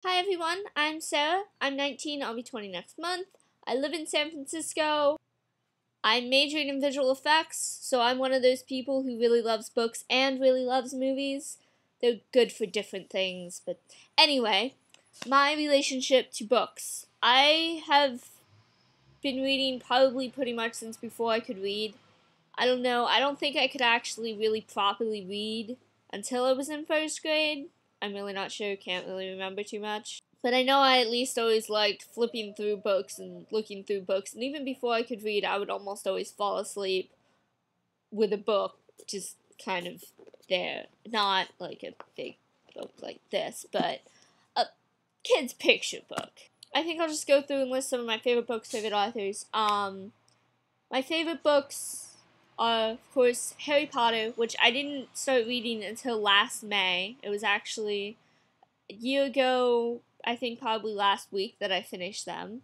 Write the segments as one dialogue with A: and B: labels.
A: Hi everyone, I'm Sarah. I'm 19, I'll be 20 next month. I live in San Francisco. I'm majoring in visual effects, so I'm one of those people who really loves books and really loves movies. They're good for different things, but anyway, my relationship to books. I have been reading probably pretty much since before I could read. I don't know, I don't think I could actually really properly read until I was in first grade. I'm really not sure, can't really remember too much. But I know I at least always liked flipping through books and looking through books, and even before I could read, I would almost always fall asleep with a book just kind of there. Not like a big book like this, but a kid's picture book. I think I'll just go through and list some of my favorite books, favorite authors. My favorite books are, of course, Harry Potter, which I didn't start reading until last May. It was actually a year ago, I think probably last week, that I finished them.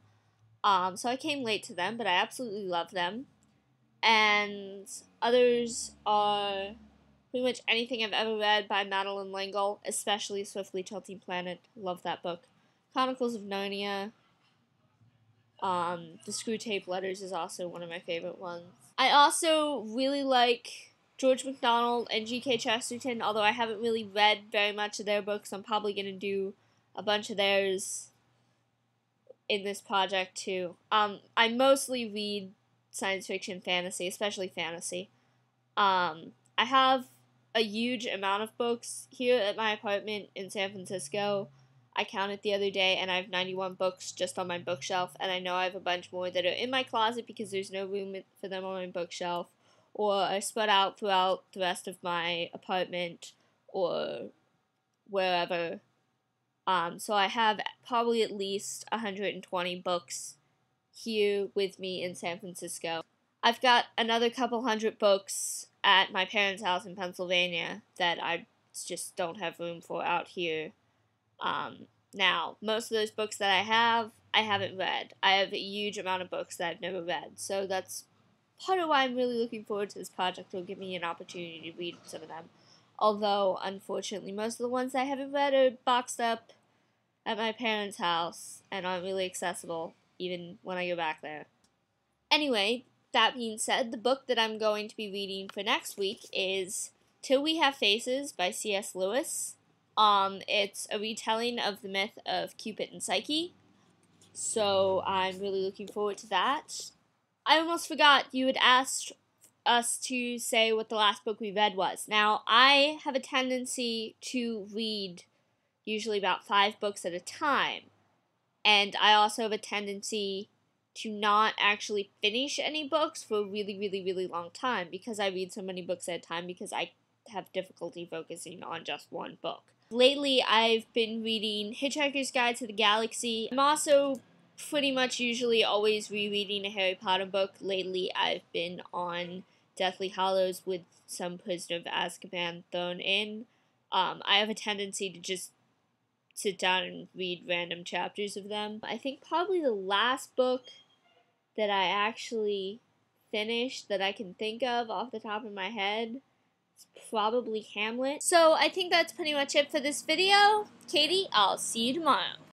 A: So I came late to them, but I absolutely love them. And others are pretty much anything I've ever read by Madeline L'Engle, especially Swiftly Tilting Planet. Love that book. Chronicles of Narnia. The Screwtape Letters is also one of my favorite ones. I also really like George MacDonald and G.K. Chesterton, although I haven't really read very much of their books. I'm probably going to do a bunch of theirs in this project too. I mostly read science fiction, fantasy, especially fantasy. I have a huge amount of books here at my apartment in San Francisco. I counted the other day, and I have 91 books just on my bookshelf, and I know I have a bunch more that are in my closet because there's no room for them on my bookshelf, or are spread out throughout the rest of my apartment, or wherever. So I have probably at least 120 books here with me in San Francisco. I've got another couple hundred books at my parents' house in Pennsylvania that I just don't have room for out here. Now, most of those books that I haven't read. I have a huge amount of books that I've never read, so that's part of why I'm really looking forward to this project. It'll give me an opportunity to read some of them. Although, unfortunately, most of the ones I haven't read are boxed up at my parents' house and aren't really accessible, even when I go back there. Anyway, that being said, the book that I'm going to be reading for next week is Till We Have Faces by C.S. Lewis. It's a retelling of the myth of Cupid and Psyche, so I'm really looking forward to that. I almost forgot you had asked us to say what the last book we read was. Now, I have a tendency to read usually about 5 books at a time, and I also have a tendency to not actually finish any books for a really, really, really long time because I read so many books at a time because I have difficulty focusing on just one book. Lately, I've been reading Hitchhiker's Guide to the Galaxy. I'm also pretty much usually always rereading a Harry Potter book. Lately, I've been on Deathly Hallows with some Prisoner of Azkaban thrown in. I have a tendency to just sit down and read random chapters of them. I think probably the last book that I actually finished that I can think of off the top of my head is probably Hamlet. So I think that's pretty much it for this video. Katie, I'll see you tomorrow.